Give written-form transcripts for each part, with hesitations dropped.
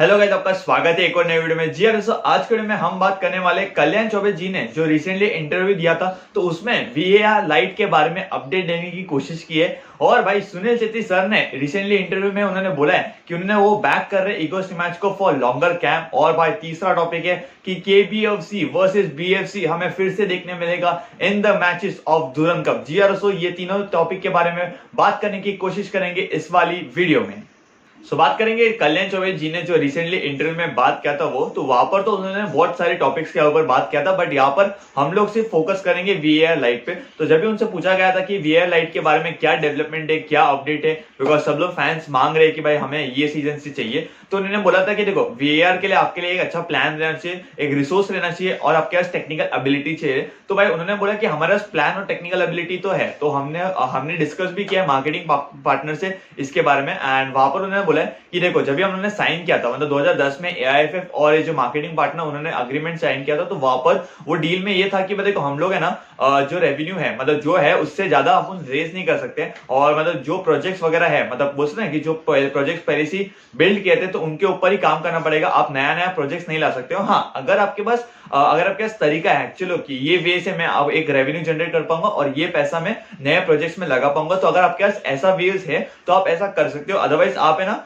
Hello guys, आपका स्वागत है एक और नए वीडियो में। जी हाँ दोस्तों, आज के वीडियो में हम बात करने वाले कल्याण चौबे जी ने जो रिसेंटली इंटरव्यू दिया था, तो उसमें वीएआर लाइट के बारे में अपडेट देने की कोशिश की है। और भाई सुनील शेट्टी सर ने रिसेंटली इंटरव्यू में उन्होंने बोला है कि उन्होंने वो बैक कर रहे इगो मैच को फॉर लॉन्गर कैंप। और भाई तीसरा टॉपिक है कि केबीएफसी वर्सेस बीएफसी हमें फिर से देखने मिलेगा in the matches of Durand cup. जी हाँ दोस्तों, ये तीनों टॉपिक के बारे में बात करने की कोशिश करेंगे इस वाली वीडियो में। बात करेंगे कल्याण चौबे जी ने जो रिसेंटली इंटरव्यू में बात किया था वो, तो वहां पर तो उन्होंने बहुत सारे टॉपिक्स के ऊपर बात किया था, बट यहाँ पर हम लोग सिर्फ फोकस करेंगे वीएआर लाइट पे। तो जब भी उनसे पूछा गया था कि वीएआर लाइट के बारे में क्या डेवलपमेंट है, क्या अपडेट है, बिकॉज सब लोग फैंस मांग रहे हैं कि भाई हमें ये सीजन से चाहिए, तो उन्होंने बोला था कि देखो वीएआर के लिए आपके लिए एक अच्छा प्लान रहना चाहिए, एक रिसोर्स रहना चाहिए और आपके पास टेक्निकल एबिलिटी चाहिए। तो भाई उन्होंने बोला कि हमारे पास प्लान और टेक्निकल एबिलिटी तो है, तो हमने डिस्कस भी किया मार्केटिंग पार्टनर से इसके बारे में। एंड वहां पर उन्होंने बोला कि देखो जब भी हम लोगों ने साइन किया था, मतलब 2010 में एआईएफएफ और ये जो मार्केटिंग पार्टनर उन्होंने अग्रीमेंट साइन किया था, तो वहां पर वो डील में ये था कि देखो हम लोग है ना जो रेवेन्यू है, मतलब जो है उससे ज्यादा अपन रेज नहीं कर सकते। और मतलब जो प्रोजेक्ट्स वगैरह है, मतलब बोलते हैं कि जो प्रोजेक्ट्स पहले से बिल्ड किए थे तो उनके ऊपर ही काम करना पड़ेगा, आप नया नया प्रोजेक्ट्स नहीं ला सकते हो। हाँ, अगर आपके पास तरीका है चलो कि ये वे से मैं अब एक रेवेन्यू जनरेट कर पाऊंगा और ये पैसा मैं नए प्रोजेक्ट्स में लगा पाऊंगा, तो अगर आपके पास ऐसा वेज है तो आप ऐसा कर सकते हो। अदरवाइज आप है ना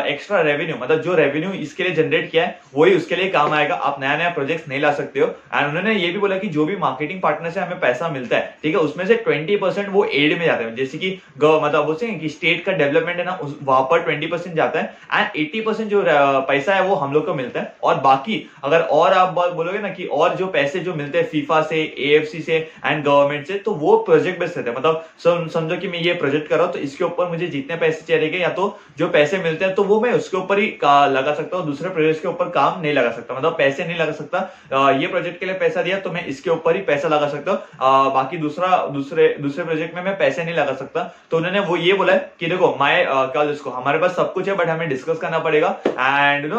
एक्स्ट्रा रेवेन्यू, मतलब जो रेवेन्यू इसके लिए जनरेट किया है वही उसके लिए काम आएगा, आप नया नया प्रोजेक्ट नहीं ला सकते हो। एंड उन्होंने ये भी बोला कि जो भी मार्केटिंग पार्टनर से हमें पैसा मिलता है, ठीक है, उसमें से 20% वो एड में जाता है, जैसे कि मतलब बोलते हैं कि स्टेट का डेवलपमेंट है ना, वहां पर 20% जाता है एंड 80% जो पैसा है वो हम लोग को मिलता है। और बाकी अगर और आप बोलोगे ना कि और जो पैसे जो मिलते हैं फीफा से, एएफसी से एंड गवर्नमेंट से, तो वो प्रोजेक्ट बेस्ड रहते हैं। मतलब समझो कि मैं ये प्रोजेक्ट कर रहा हूं तो इसके ऊपर मुझे जितने पैसे चाहिए या तो जो पैसे मिलते हैं तो वो मैं उसके ऊपर ही लगा सकता हूँ, दूसरे प्रोजेक्ट के ऊपर काम नहीं लगा सकता, मतलब पैसे नहीं लगा सकता। ये प्रोजेक्ट के लिए पैसा दिया तो मैं इसके ऊपर ही पैसा लगा सकता हूँ, बाकी दूसरे प्रोजेक्ट में मैं पैसे नहीं लगा सकता। तो उन्होंने वो ये बोला है कि देखो क्या इसको हमारे पास सब कुछ है बट हमें डिस्कस करना पड़ेगा। एंड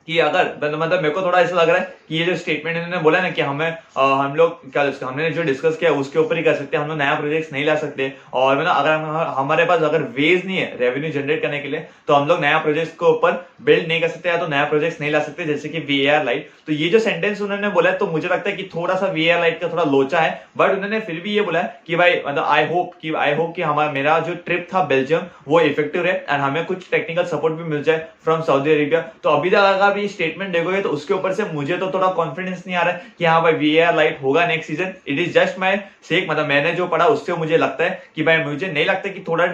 कि अगर मतलब मेरे को थोड़ा ऐसा लग रहा है कि ये जो स्टेटमेंट इन्होंने बोला ना कि हम लोग क्या हमने जो डिस्कस किया उसके ऊपर ही कर सकते हैं, हम लोग नया प्रोजेक्ट नहीं ला सकते। और मतलब अगर हमारे पास अगर वेज नहीं है रेवेन्यू जनरेट करने के लिए तो हम लोग नया प्रोजेक्ट के ऊपर बिल्ड नहीं कर सकते या तो नया प्रोजेक्ट नहीं ला सकते, जैसे कि वीएआर लाइट। तो ये जो सेंटेंस उन्होंने बोला है तो मुझे लगता है कि थोड़ा सा वीएआर लाइट का थोड़ा लोचा है, बट उन्होंने फिर भी ये बोला है कि भाई मतलब आई होप कि हमारा मेरा जो ट्रिप था बेल्जियम वो इफेक्टिव है एंड हमें कुछ टेक्निकल सपोर्ट भी मिल जाए फ्रॉम सऊदी अरेबिया। तो अभी तक अगर ये स्टेटमेंट देखोगे तो उसके ऊपर से मुझे तो थोड़ा कॉन्फिडेंस नहीं आ रहा है कि हाँ भाई वीएआर लाइट होगा next season. It is just my सेक, मतलब मैंने जो पढ़ा उससे मुझे लगता है कि भाई मुझे नहीं लगता कि थोड़ा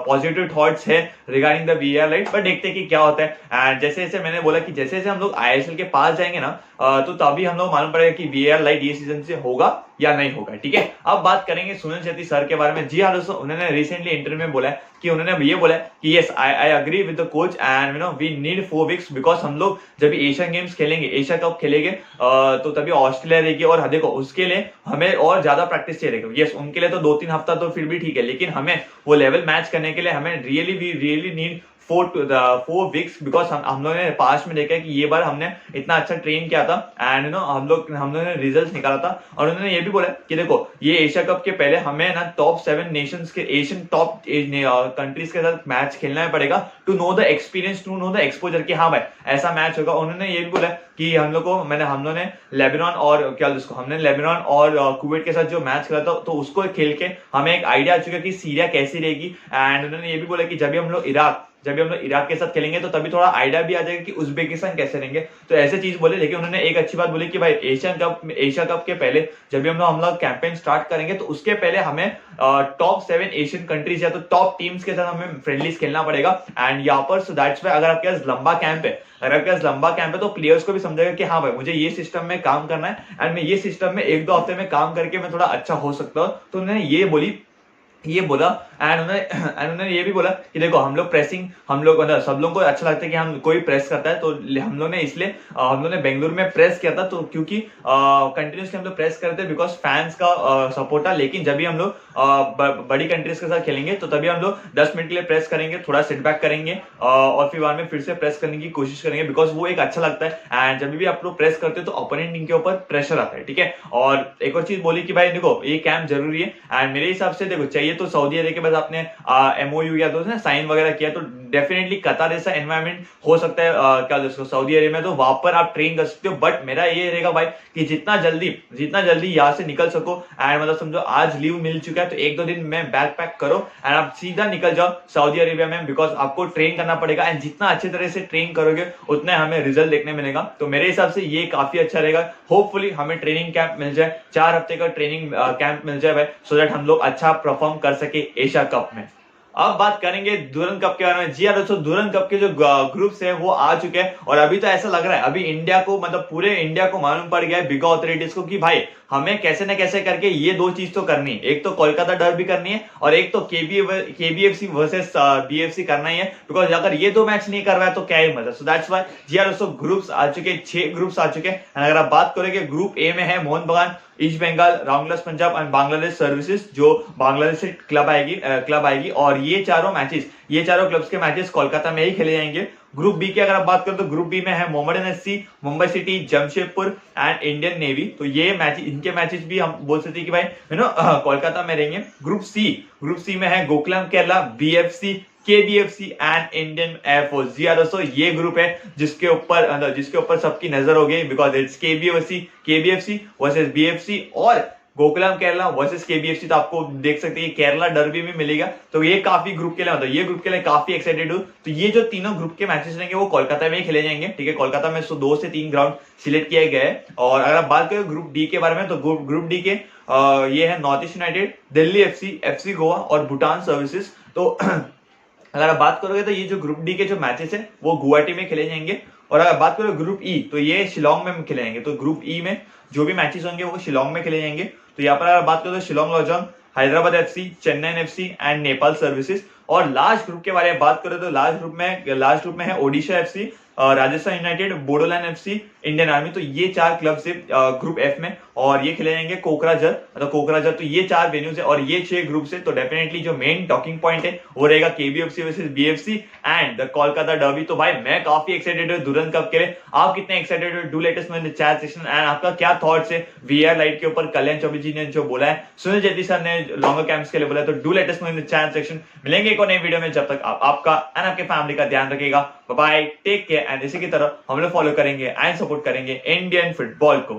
पॉजिटिव थॉट्स है regarding the VAR light, but देखते हैं कि क्या होता है। एंड जैसे जैसे मैंने बोला कि जैसे जैसे हम लोग आईएसएल के पास जाएंगे ना तो तभी हम लोग मालूम पड़ेगा कि वीएआर लाइट ये सीजन से होगा या नहीं होगा, ठीक है। अब बात करेंगे सुनील शेट्टी सर के बारे में। जी हाँ दोस्तों, उन्होंने रिसेंटली इंटरव्यू में बोला है कि उन्होंने ये बोला है कि yes I agree with the coach and you know we need 4 weeks, because हम लोग जब एशियन गेम्स खेलेंगे, एशिया कप खेलेंगे तो तभी ऑस्ट्रेलिया रहेगी और देखो उसके लिए हमें और ज्यादा प्रैक्टिस चाहिए। यस, उनके लिए तो 2-3 हफ्ता तो फिर भी ठीक है, लेकिन हमें वो लेवल मैच करने के लिए हमें रियली नीड 4 वीक्स, बिकॉज हम लोगों ने पास्ट में देखा है कि ये बार हमने इतना अच्छा ट्रेन किया था एंड यू नो हम लोग ने रिजल्ट निकाला था। और उन्होंने ये भी बोला कि देखो ये एशिया कप के पहले हमें ना टॉप 7 नेशंस के एशियन टॉप कंट्रीज के साथ मैच खेलना पड़ेगा to know the experience, to know the exposure कि हाँ भाई ऐसा मैच होगा। उन्होंने ये भी बोला कि हम लोगों ने लेबनान और हमने लेबनान और कुवैत के साथ जो मैच खेला था तो उसको खेल के हमें एक आइडिया आ चुका है कि सीरिया कैसी रहेगी। एंड उन्होंने ये भी बोला कि जब भी हम लोग इराक के साथ खेलेंगे तो तभी थोड़ा आइडिया भी आ जाएगा कि उज्बेकिस्तान कैसे रहेंगे। तो ऐसे चीज बोले, लेकिन उन्होंने एक अच्छी बात बोली कि भाई एशिया कप के पहले जब भी हम लोग कैंपेन स्टार्ट करेंगे तो उसके पहले हमें टॉप 7 एशियन कंट्रीज या तो टॉप टीम्स के साथ हमें फ्रेंडलीज खेलना पड़ेगा। एंड यहाँ पर सो दैट्स व्हाई अगर आपके पास लंबा कैंप है तो प्लेयर्स को भी समझेगा कि हाँ भाई मुझे ये सिस्टम में काम करना है एंड मैं ये सिस्टम में 1-2 हफ्ते में काम करके मैं थोड़ा अच्छा हो सकता हूँ। तो उन्होंने ये बोला एंड उन्होंने ये भी बोला कि देखो हम लोग प्रेसिंग, हम लोग मतलब सब लोगों को अच्छा लगता है कि हम कोई प्रेस करता है, तो हम लोग ने इसलिए हम लोग ने बेंगलुरु में प्रेस किया था, तो क्योंकि कंटिन्यूसली हम लोग प्रेस करते हैं बिकॉज फैंस का सपोर्ट था। लेकिन जब भी हम लोग बड़ी कंट्रीज के साथ खेलेंगे तो तभी हम लोग 10 मिनट के लिए प्रेस करेंगे, थोड़ा सेट बैक करेंगे और फिर बाद में फिर से प्रेस करने की कोशिश करेंगे, बिकॉज वो एक अच्छा लगता है। एंड जब भी आप लोग प्रेस करते हो तो अपोनेंट टीम के ऊपर प्रेशर आता है, ठीक है। और एक और चीज बोली कि भाई देखो ये कैंप जरूरी है एंड मेरे हिसाब से देखो चाहिए तो सऊदी अरेबिया के बाद आपने एमओयू या तो साइन वगैरह किया तो डेफिनेटली कतार जैसा एनवायरमेंट हो सकता है क्या दोस्तों सऊदी अरेबिया में, तो वहां पर आप ट्रेन कर सकते हो। बट मेरा ये रहेगा भाई कि जितना जल्दी यहाँ से निकल सको, एंड मतलब समझो आज लीव मिल चुका है तो 1-2 दिन में बैग पैक करो एंड आप सीधा निकल जाओ सऊदी अरेबिया में, बिकॉज आपको ट्रेन करना पड़ेगा एंड जितना अच्छी तरह से ट्रेन करोगे उतना हमें रिजल्ट देखने मिलेगा। तो मेरे हिसाब से ये काफी अच्छा रहेगा। होपफुली हमें ट्रेनिंग कैंप मिल जाए, 4 हफ्ते का ट्रेनिंग कैंप मिल जाए भाई, सो दैट हम लोग अच्छा परफॉर्म कर सके एशिया कप में। अब बात करेंगे दुरन कप के बारे में। जी हाँ दोस्तों, दुरन कप के जो ग्रुप्स है वो आ चुके हैं और अभी तो ऐसा लग रहा है अभी इंडिया को, मतलब पूरे इंडिया को मालूम पड़ गया है बिग ऑथोरिटीज को कि भाई हमें कैसे न कैसे करके ये 2 चीज तो करनी है, एक तो कोलकाता डर्बी करनी है और एक तो केबीएफसी वर्सेस बीएफसी करना ही है, बिकॉज अगर ये 2 मैच नहीं करवाए तो क्या ही मजा। सो दैट्स व्हाई जी हाँ दोस्तों ग्रुप्स आ चुके, 6 ग्रुप्स आ चुके हैं। अगर आप बात करेंगे ग्रुप ए में है मोहन बगान, ईस्ट बंगाल, रॉन्गलस पंजाब एंड बांग्लादेश सर्विसेज, जो बांग्लादेश से क्लब आएगी और ये चारों क्लब्स के मैचेस कोलकाता में ही खेले जाएंगे। ग्रुप बी की अगर आप बात करें तो ग्रुप बी में है Mohammedan SC, Mumbai city, Jamshedpur and Indian navy. तो ये इनके मैचेस भी हम बोल सकते हैं कि भाई कोलकाता में रहेंगे। ग्रुप सी में है Gokulam Kerala, BFC, KBFC and Indian air force. जी दोस्तों ये ग्रुप है जिसके ऊपर सबकी नजर हो गई, बिकॉज इट्स केबीएफसी वर्सेस बीएफसी और गोकुलम केरला वर्सेस केबीएफसी। तो आपको देख सकते हैं केरला डर्बी भी मिलेगा, तो ये काफी ग्रुप के लिए मतलब ये ग्रुप के लिए काफी एक्साइटेड हूं। तो ये जो तीनों ग्रुप के मैचेस रहेंगे वो कोलकाता में ही खेले जाएंगे, ठीक है। कोलकाता में 2 से 3 ग्राउंड सिलेक्ट किए गए। और अगर आप बात करें ग्रुप डी के बारे में तो ग्रुप डी के ये है north east United, Delhi FC Goa और भूटान सर्विसेज। तो अगर आप बात करोगे तो ये जो ग्रुप डी के जो मैचेस है वो गुवाहाटी में खेले जाएंगे। और अगर बात करो ग्रुप ई तो ये शिलोंग में खेले जाएंगे। तो ग्रुप ई में जो भी मैचेस होंगे वो शिलोंग में खेले जाएंगे। तो यहाँ पर अगर बात करो तो Shillong Lajong, Hyderabad FC, Chennai FC and Nepal services. और लास्ट ग्रुप के बारे में बात करें तो लास्ट ग्रुप में है Odisha FC, Rajasthan United, Bodoland FC, Indian army. तो ये 4 क्लब से ग्रुप एफ में, और ये खेले जाएंगे कोकराझार। तो ये 4 वेन्यूज है और ये 6 ग्रुप से। तो डेफिनेटली जो मेन टॉकिंग पॉइंट है वो रहेगा KBFC versus BFC and the Kolkata derby. तो भाई मैं काफी एक्साइटेड हूँ दुरंत कप के लिए। आप कितने एक्साइटेड हो? Do latest in the chat section and आपका क्या थॉट्स है वीआर लाइट के ऊपर कल्याण चौबे जी ने जो बोला है, सुनील जेट्टी सर ने लॉन्गर कैंप्स के लिए बोला है। तो do latest in the chat section. मिलेंगे एक और नई वीडियो में, जब तक आप आपका एंड आपके फैमिली का ध्यान रखिएगा। Bye bye, take care and इसी की तरह हम लोग फॉलो करेंगे एंड सपोर्ट करेंगे इंडियन फुटबॉल को।